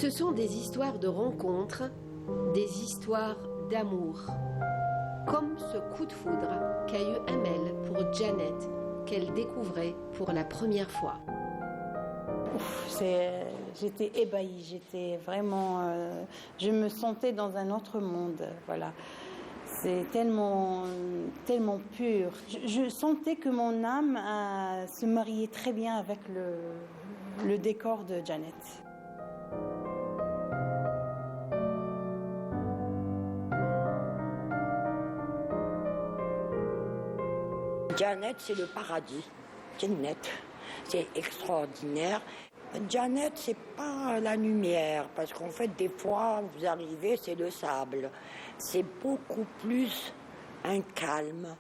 Ce sont des histoires de rencontres, des histoires d'amour. Comme ce coup de foudre qu'a eu Amel pour Janet, qu'elle découvrait pour la première fois. J'étais ébahie, j'étais vraiment... je me sentais dans un autre monde, voilà. C'est tellement pur. Je sentais que mon âme se mariait très bien avec le décor de Janet. Janet, c'est le paradis. Janet, c'est extraordinaire. Janet, c'est pas la lumière, parce qu'en fait, des fois, vous arrivez, c'est le sable. C'est beaucoup plus un calme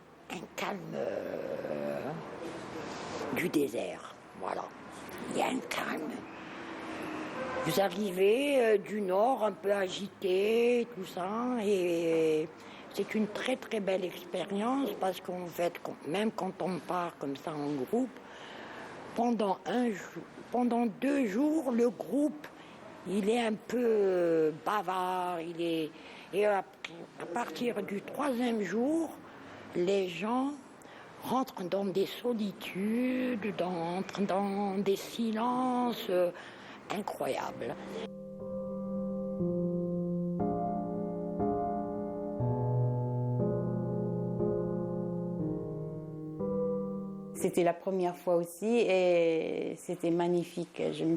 du désert. Voilà, il y a un calme. Vous arrivez du nord, un peu agité, tout ça, et c'est une très très belle expérience, parce qu'en fait, même quand on part comme ça en groupe, pendant 2 jours, le groupe, il est un peu bavard, et à partir du 3e jour, les gens rentrent dans des solitudes, entrent dans des silences incroyables. C'était la première fois aussi et c'était magnifique. Je me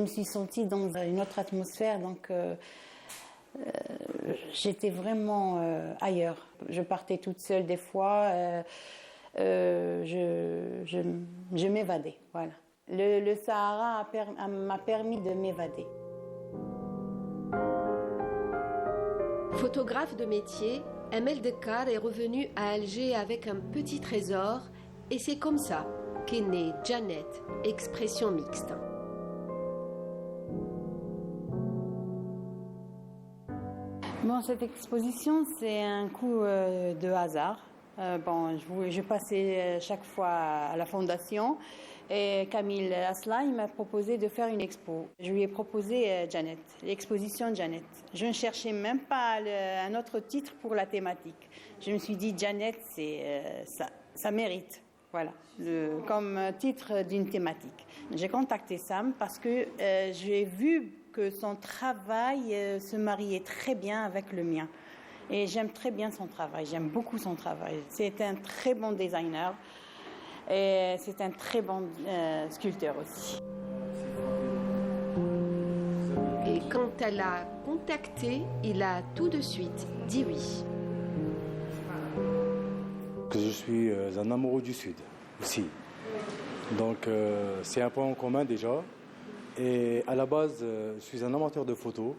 suis sentie dans une autre atmosphère, donc j'étais vraiment ailleurs. Je partais toute seule des fois, je m'évadais, voilà. Le Sahara m'a permis de m'évader. Photographe de métier, Amel Dekar est revenue à Alger avec un petit trésor et c'est comme ça qu'est née Janet, expression mixte. Bon, cette exposition, c'est un coup de hasard. Je passais chaque fois à la fondation et Camille Asla il m'a proposé de faire une expo. Je lui ai proposé Janet, l'exposition Janet. Je ne cherchais même pas un autre titre pour la thématique. Je me suis dit Janet, ça mérite, voilà, comme titre d'une thématique. J'ai contacté Sam parce que j'ai vu que son travail se mariait très bien avec le mien. Et j'aime très bien son travail, j'aime beaucoup son travail. C'est un très bon designer et c'est un très bon sculpteur aussi. Et quand elle l'a contacté, il a tout de suite dit oui. Que je suis un amoureux du Sud aussi. Donc c'est un point en commun déjà. Et à la base, je suis un amateur de photos.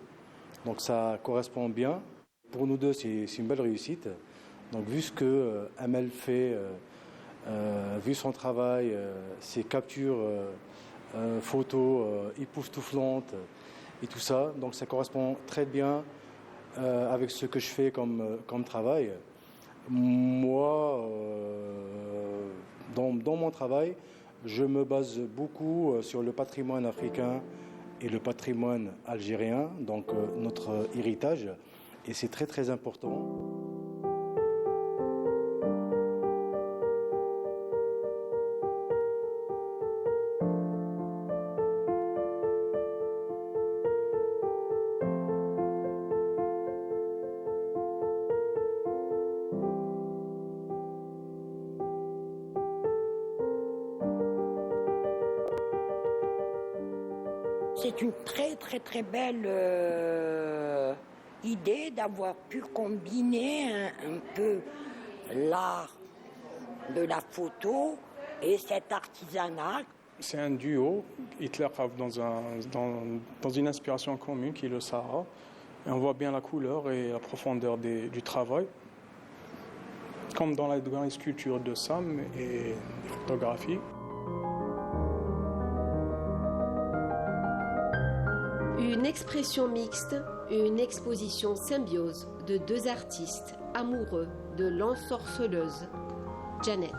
Donc ça correspond bien. Pour nous deux, c'est une belle réussite. Donc vu ce que Amel fait, vu son travail, ses captures photos époustouflantes et tout ça, donc ça correspond très bien avec ce que je fais comme travail. Moi, dans mon travail, je me base beaucoup sur le patrimoine africain et le patrimoine algérien, donc notre héritage. Et c'est très très important. C'est une très très très belle idée d'avoir pu combiner un peu l'art de la photo et cet artisanat. C'est un duo, Hitler dans une inspiration commune qui est le Sahara. Et on voit bien la couleur et la profondeur du travail, comme dans les sculptures de Sam et les photographies. Une expression mixte, une exposition symbiose de 2 artistes amoureux de l'ensorceleuse, Janet.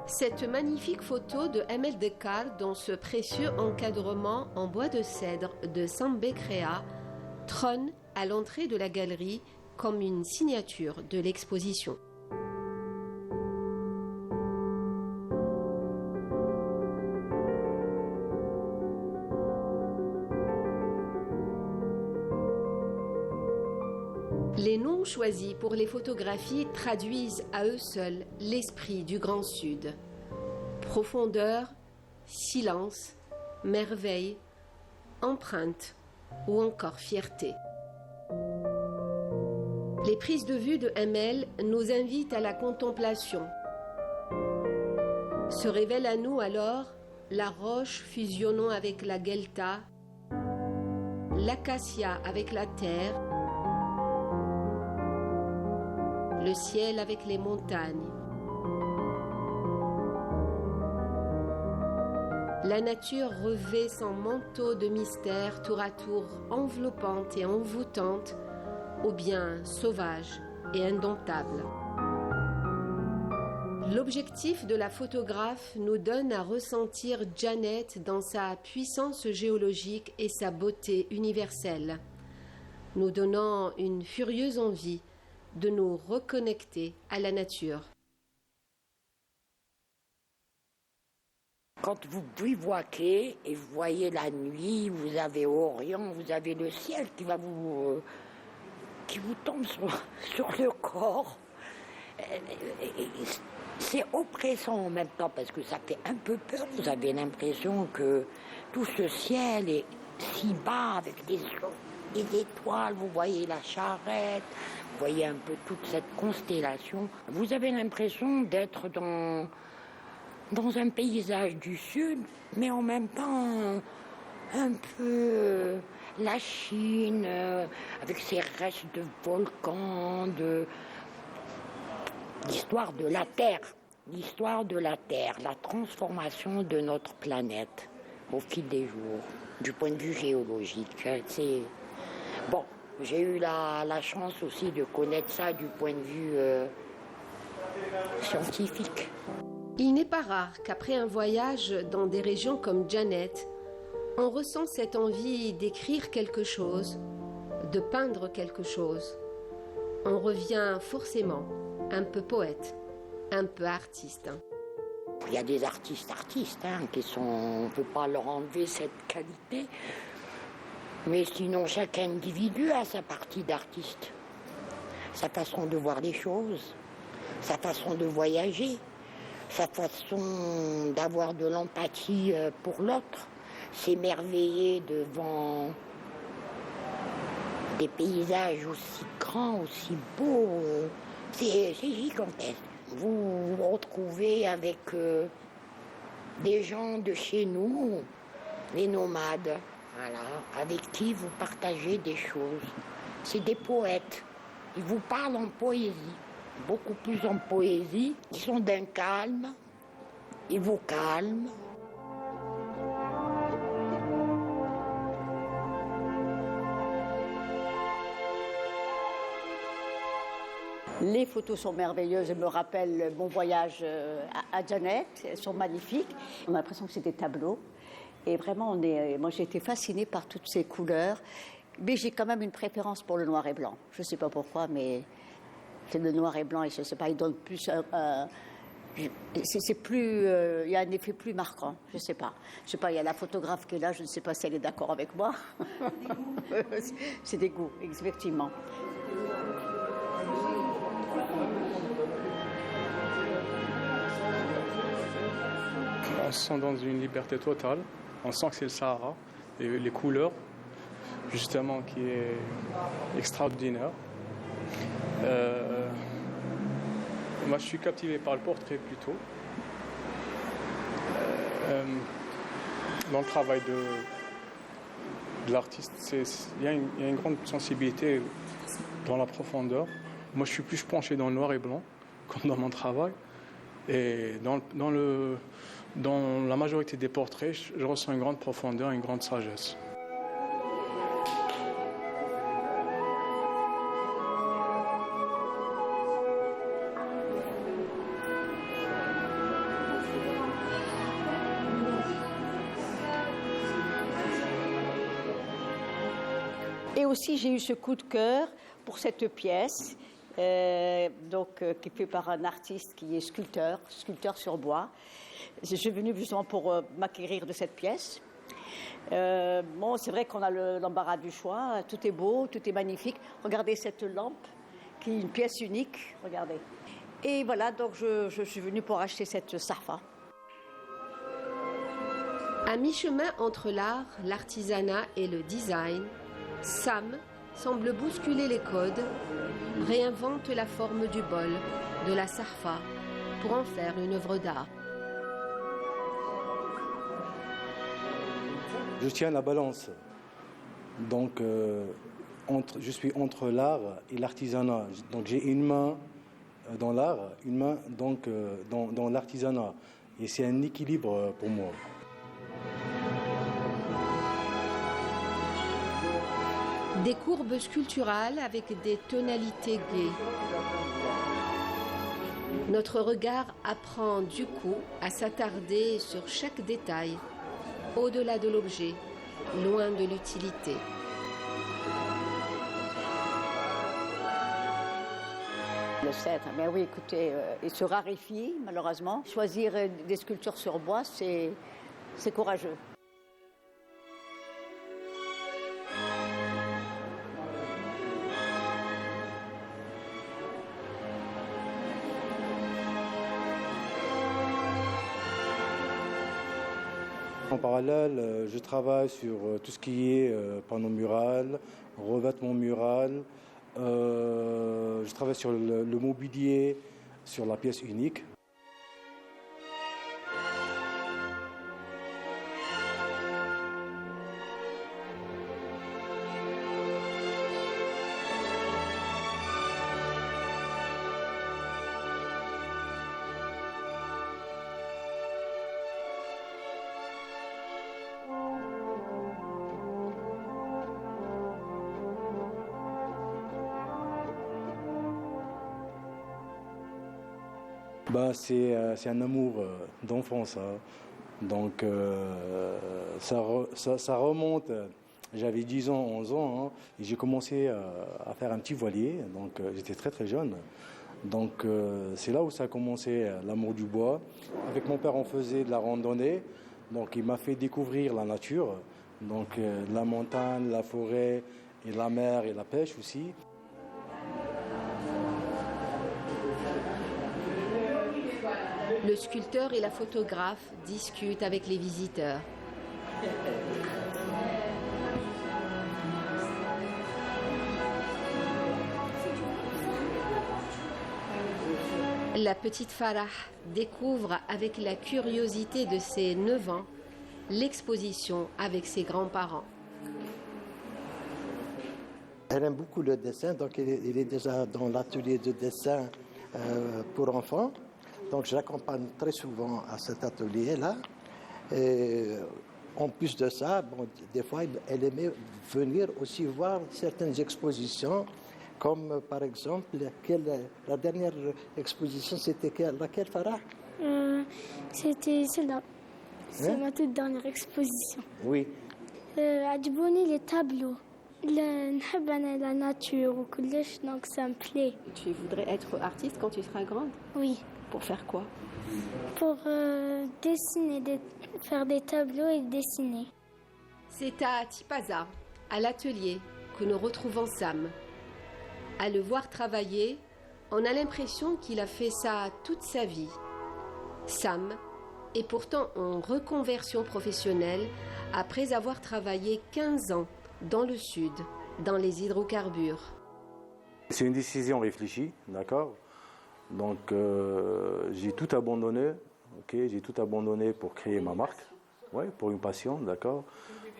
Cette magnifique photo de Amel Descartes dans ce précieux encadrement en bois de cèdre de Sambé Créa trône à l'entrée de la galerie comme une signature de l'exposition. Les noms choisis pour les photographies traduisent à eux seuls l'esprit du Grand Sud. Profondeur, silence, merveille, empreinte ou encore fierté. Les prises de vue de Amel nous invitent à la contemplation. Se révèle à nous alors la roche fusionnant avec la guelta, l'acacia avec la terre, le ciel avec les montagnes. La nature revêt son manteau de mystère tour à tour enveloppante et envoûtante, ou bien sauvage et indomptable. L'objectif de la photographe nous donne à ressentir Janet dans sa puissance géologique et sa beauté universelle, nous donnant une furieuse envie de nous reconnecter à la nature. Quand vous bivouaquez et vous voyez la nuit, vous avez Orient, vous avez le ciel qui vous tombe sur le corps. C'est oppressant en même temps parce que ça fait un peu peur. Vous avez l'impression que tout ce ciel est si bas avec des étoiles, vous voyez la charrette, vous voyez un peu toute cette constellation. Vous avez l'impression d'être dans un paysage du sud, mais en même temps un peu la Chine, avec ses restes de volcans, l'histoire de la Terre, la transformation de notre planète au fil des jours, du point de vue géologique. C'est bon. J'ai eu la chance aussi de connaître ça du point de vue scientifique. Il n'est pas rare qu'après un voyage dans des régions comme Janet, on ressent cette envie d'écrire quelque chose, de peindre quelque chose. On revient forcément un peu poète, un peu artiste. Il y a des artistes qui sont, on ne peut pas leur enlever cette qualité. Mais sinon, chaque individu a sa partie d'artiste, sa façon de voir les choses, sa façon de voyager, sa façon d'avoir de l'empathie pour l'autre, s'émerveiller devant des paysages aussi grands, aussi beaux. C'est gigantesque. Vous vous retrouvez avec des gens de chez nous, les nomades. Voilà, avec qui vous partagez des choses. C'est des poètes. Ils vous parlent en poésie, beaucoup plus en poésie. Ils sont d'un calme, ils vous calment. Les photos sont merveilleuses, elles me rappellent mon voyage à Janet, elles sont magnifiques. On a l'impression que c'est des tableaux. Et vraiment, moi j'ai été fascinée par toutes ces couleurs. Mais j'ai quand même une préférence pour le noir et blanc. Je ne sais pas pourquoi, mais c'est le noir et blanc et je ne sais pas, il donne plus... c'est plus... il y a un effet plus marquant, je ne sais pas. Je sais pas, il y a la photographe qui est là, je ne sais pas si elle est d'accord avec moi. C'est des goûts, effectivement. On se sent dans une liberté totale. On sent que c'est le Sahara. Et les couleurs, justement, qui est extraordinaire. Moi, je suis captivé par le portrait plutôt. Dans le travail de l'artiste, il y a une grande sensibilité dans la profondeur. Moi, je suis plus penché dans le noir et blanc, comme dans mon travail. Et dans la majorité des portraits, je ressens une grande profondeur, une grande sagesse. aussi, j'ai eu ce coup de cœur pour cette pièce, qui est faite par un artiste qui est sculpteur sur bois. Je suis venue justement pour m'acquérir de cette pièce. C'est vrai qu'on a l'embarras du choix. Tout est beau, tout est magnifique. Regardez cette lampe, qui est une pièce unique. Regardez. Et voilà, donc je suis venue pour acheter cette sarfa. À mi-chemin entre l'art, l'artisanat et le design, Sam semble bousculer les codes, réinvente la forme du bol, de la sarfa, pour en faire une œuvre d'art. Je tiens la balance. Donc, je suis entre l'art et l'artisanat. Donc, j'ai une main dans l'art, une main donc, dans l'artisanat. Et c'est un équilibre pour moi. Des courbes sculpturales avec des tonalités gaies. Notre regard apprend du coup à s'attarder sur chaque détail, au-delà de l'objet, loin de l'utilité. Le cèdre, mais oui, écoutez, il se raréfie malheureusement. Choisir des sculptures sur bois, c'est courageux. En parallèle, je travaille sur tout ce qui est panneau mural, revêtement mural. Je travaille sur le mobilier, sur la pièce unique. C'est un amour d'enfance. Hein. Donc ça remonte, j'avais 10 ans, 11 ans, hein, et j'ai commencé à faire un petit voilier, donc j'étais très très jeune. Donc c'est là où ça a commencé, l'amour du bois. Avec mon père, on faisait de la randonnée, donc il m'a fait découvrir la nature, donc la montagne, la forêt, et la mer et la pêche aussi. Le sculpteur et la photographe discutent avec les visiteurs. La petite Farah découvre avec la curiosité de ses 9 ans l'exposition avec ses grands-parents. Elle aime beaucoup le dessin, donc il est déjà dans l'atelier de dessin pour enfants. Donc je l'accompagne très souvent à cet atelier-là. Et en plus de ça, des fois, elle aimait venir aussi voir certaines expositions, comme par exemple, la dernière exposition, c'était laquelle, Farah? C'était celle-là. C'est ma toute dernière exposition. Oui. عجبوني les tableaux. نحب أنا la nature وكلش, donc ça me plaît. Tu voudrais être artiste quand tu seras grande? Oui. Pour faire quoi? Pour dessiner, faire des tableaux et dessiner. C'est à Tipaza, à l'atelier, que nous retrouvons Sam. À le voir travailler, on a l'impression qu'il a fait ça toute sa vie. Sam est pourtant en reconversion professionnelle après avoir travaillé 15 ans dans le sud, dans les hydrocarbures. C'est une décision réfléchie, d'accord? Donc j'ai tout abandonné, j'ai tout abandonné pour créer ma marque, pour une passion, d'accord?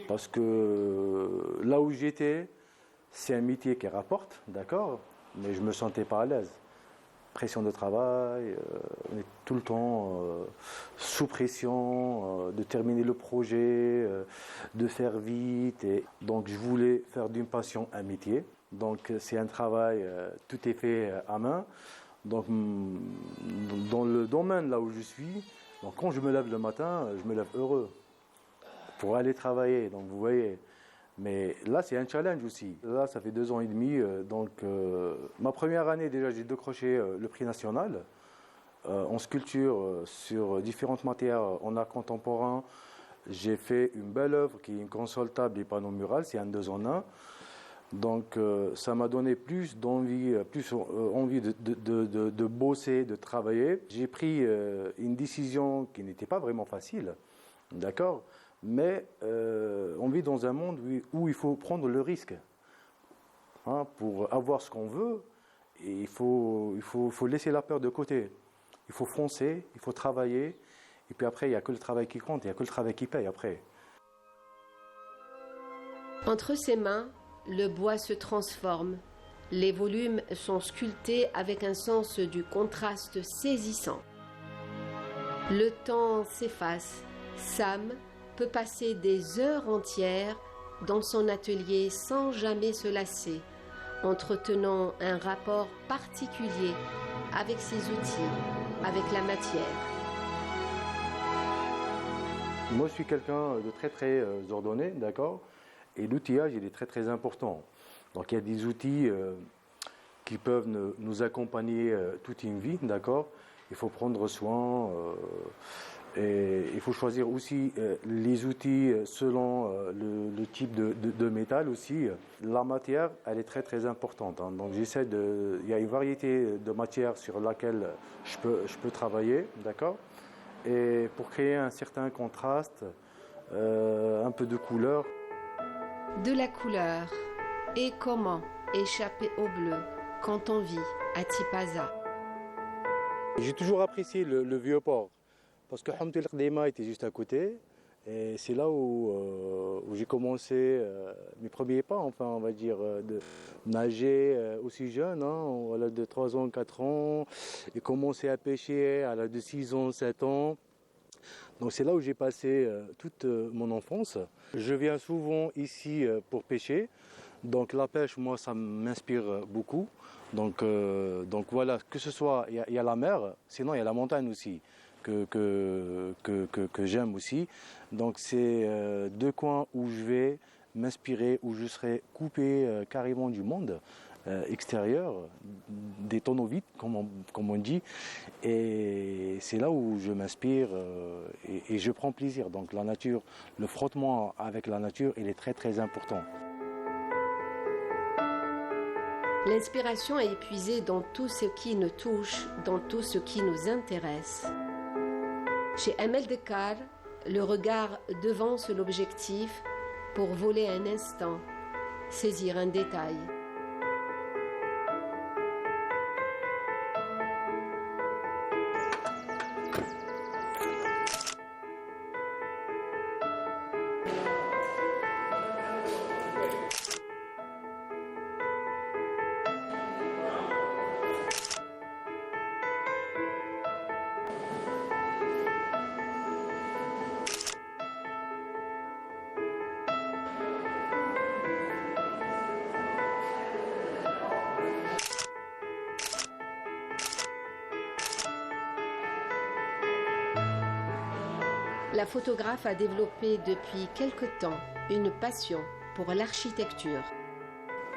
Parce que là où j'étais, c'est un métier qui rapporte, d'accord? Mais je me sentais pas à l'aise. Pression de travail, on est tout le temps sous pression de terminer le projet, de faire vite. Et donc je voulais faire d'une passion un métier. Donc c'est un travail, tout est fait à main. Donc, dans le domaine là où je suis, donc quand je me lève le matin, je me lève heureux pour aller travailler. Donc, vous voyez, Mais là, c'est un challenge aussi. Là, ça fait 2 ans et demi. Ma première année, déjà, j'ai décroché le prix national en sculpture sur différentes matières en art contemporain. J'ai fait une belle œuvre qui est une console table et panneau mural, c'est un 2 en 1. Donc ça m'a donné plus envie de bosser, de travailler. J'ai pris une décision qui n'était pas vraiment facile, d'accord, mais on vit dans un monde où il faut prendre le risque. Hein, pour avoir ce qu'on veut, et il faut laisser la peur de côté. Il faut foncer, il faut travailler, et puis après, il n'y a que le travail qui compte, il n'y a que le travail qui paye après. Entre ses mains, le bois se transforme. Les volumes sont sculptés avec un sens du contraste saisissant. Le temps s'efface. Sam peut passer des heures entières dans son atelier sans jamais se lasser, entretenant un rapport particulier avec ses outils, avec la matière. Moi, je suis quelqu'un de très très ordonné, d'accord. Et l'outillage, il est très très important. Donc il y a des outils qui peuvent nous accompagner toute une vie, d'accord. Il faut prendre soin et il faut choisir aussi les outils selon le type de métal aussi. La matière, elle est très très importante. Hein. Donc il y a une variété de matières sur laquelle je peux travailler, d'accord. Et pour créer un certain contraste, un peu de couleur. De la couleur. Et comment échapper au bleu quand on vit à Tipaza? J'ai toujours apprécié le vieux port parce que Hamd el Qdima était juste à côté et c'est là où j'ai commencé mes premiers pas, enfin on va dire, de nager aussi jeune, hein, à l'âge de 3 ans, 4 ans, et commencer à pêcher à l'âge de 6 ans, 7 ans. Donc c'est là où j'ai passé toute mon enfance. Je viens souvent ici pour pêcher. Donc la pêche, moi, ça m'inspire beaucoup. Donc voilà, que ce soit, il y a la mer, sinon il y a la montagne aussi, que j'aime aussi. Donc c'est 2 coins où je vais m'inspirer, où je serai coupé carrément du monde extérieur, des tonneaux vides, comme on dit. Et c'est là où je m'inspire et je prends plaisir. Donc la nature, le frottement avec la nature, il est très très important. L'inspiration est épuisée dans tout ce qui nous touche, dans tout ce qui nous intéresse. Chez Amel Dekar, le regard devance l'objectif pour voler un instant, saisir un détail. La photographe a développé depuis quelque temps une passion pour l'architecture.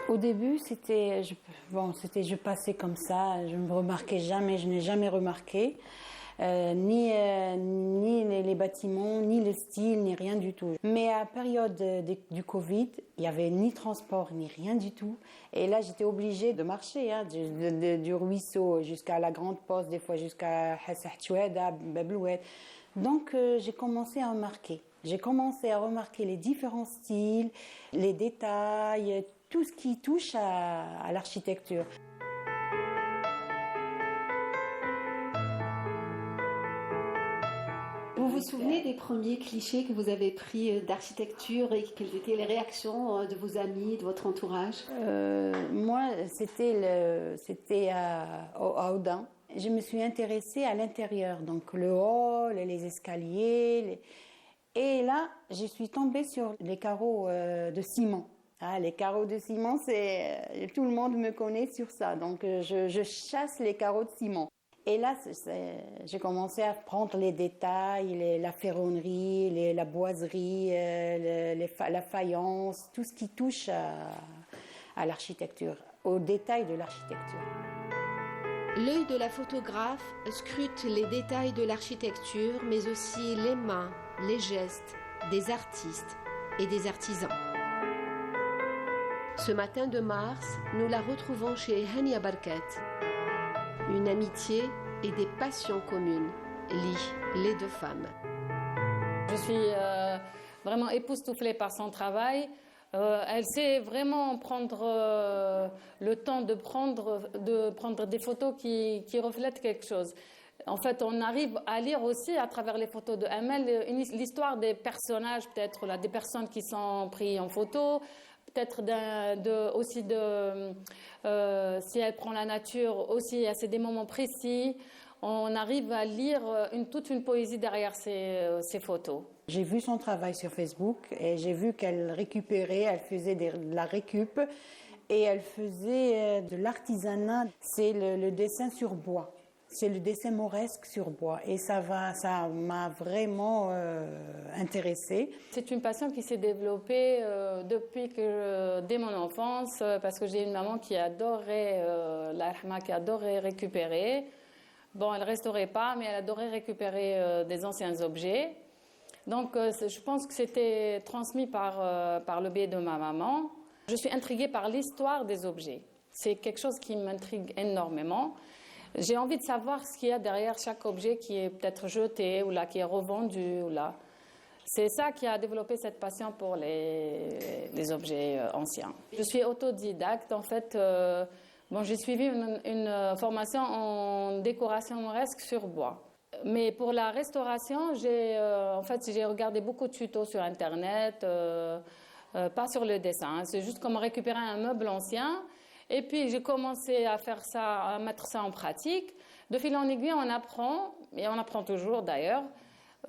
Au début, je passais comme ça, je ne me remarquais jamais, je n'ai jamais remarqué ni les bâtiments, ni le style, ni rien du tout. Mais à la période du Covid, il n'y avait ni transport, ni rien du tout. Et là, j'étais obligée de marcher, hein, du ruisseau jusqu'à la grande poste, des fois jusqu'à Hassah Choueda, Babloued. Donc, j'ai commencé à remarquer. J'ai commencé à remarquer les différents styles, les détails, tout ce qui touche à l'architecture. Vous vous souvenez des premiers clichés que vous avez pris d'architecture et quelles étaient les réactions de vos amis, de votre entourage? Moi, c'était à Audin. Je me suis intéressée à l'intérieur, donc le hall, les escaliers. Et là, je suis tombée sur les carreaux de ciment. Ah, les carreaux de ciment, tout le monde me connaît sur ça. Donc, je chasse les carreaux de ciment. Et là, j'ai commencé à prendre les détails, la ferronnerie, la boiserie, la faïence, tout ce qui touche à l'architecture, aux détails de l'architecture. L'œil de la photographe scrute les détails de l'architecture, mais aussi les mains, les gestes des artistes et des artisans. Ce matin de mars, nous la retrouvons chez Hania Barket. Une amitié et des passions communes lient les deux femmes. Je suis vraiment époustouflée par son travail. Elle sait vraiment prendre le temps de prendre des photos qui reflètent quelque chose. En fait, on arrive à lire aussi à travers les photos de Amel l'histoire des personnages, peut-être là, des personnes qui sont prises en photo, peut-être si elle prend la nature aussi, c'est des moments précis. On arrive à lire toute une poésie derrière ces photos. J'ai vu son travail sur Facebook et j'ai vu qu'elle récupérait, elle faisait de la récup et elle faisait de l'artisanat. C'est le dessin sur bois. C'est le dessin mauresque sur bois et ça m'a vraiment intéressée. C'est une passion qui s'est développée dès mon enfance parce que j'ai une maman qui adorait qui adorait récupérer. Bon, elle ne restaurait pas, mais elle adorait récupérer des anciens objets. Donc, je pense que c'était transmis par le biais de ma maman. Je suis intriguée par l'histoire des objets. C'est quelque chose qui m'intrigue énormément. J'ai envie de savoir ce qu'il y a derrière chaque objet qui est peut-être jeté ou là, qui est revendu. Ou là. C'est ça qui a développé cette passion pour les objets anciens. Je suis autodidacte, en fait. J'ai suivi une formation en décoration mauresque sur bois. Mais pour la restauration, j'ai regardé beaucoup de tutos sur Internet, pas sur le dessin. C'est juste comment récupérer un meuble ancien. Et puis, j'ai commencé à faire ça, à mettre ça en pratique. De fil en aiguille, on apprend, et on apprend toujours d'ailleurs.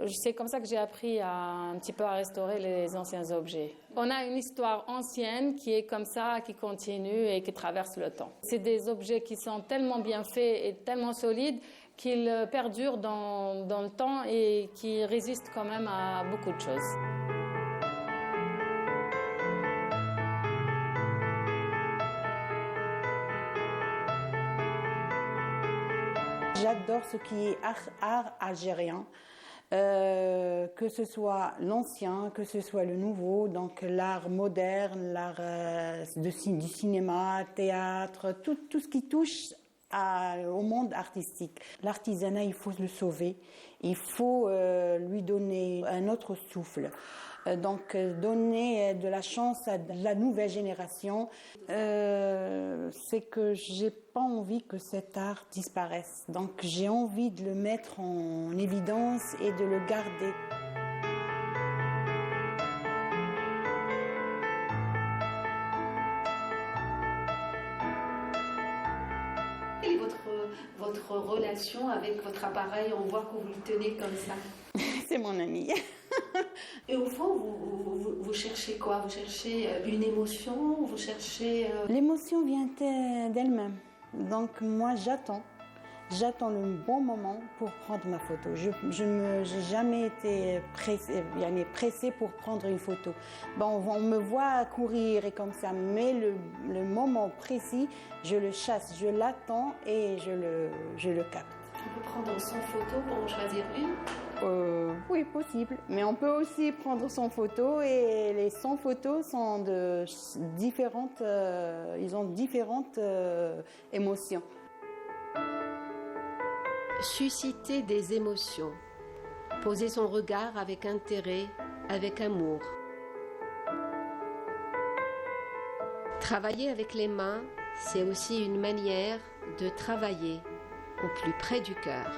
C'est comme ça que j'ai appris un petit peu à restaurer les anciens objets. On a une histoire ancienne qui est comme ça, qui continue et qui traverse le temps. C'est des objets qui sont tellement bien faits et tellement solides qu'ils perdurent dans le temps et qui résistent quand même à beaucoup de choses. J'adore ce qui est art algérien, que ce soit l'ancien, que ce soit le nouveau, donc l'art moderne, l'art du cinéma, théâtre, tout ce qui touche au monde artistique. L'artisanat, il faut le sauver, il faut lui donner un autre souffle. Donc donner de la chance à la nouvelle génération, c'est que j'ai pas envie que cet art disparaisse. Donc j'ai envie de le mettre en évidence et de le garder. Quelle est votre relation avec votre appareil? On voit que vous le tenez comme ça. C'est mon ami. Et au fond, vous cherchez quoi? Vous cherchez une émotion? Vous cherchez... L'émotion vient d'elle-même. Donc moi, j'attends le bon moment pour prendre ma photo. Je n'ai jamais été pressée pour prendre une photo. Bon, on me voit courir et comme ça, mais le moment précis, je le chasse, je l'attends et je le capte. On peut prendre 100 photos pour en choisir une? Oui, possible. Mais on peut aussi prendre 100 photos et les 100 photos sont différentes, ils ont différentes émotions. Susciter des émotions. Poser son regard avec intérêt, avec amour. Travailler avec les mains, c'est aussi une manière de travailler au plus près du cœur.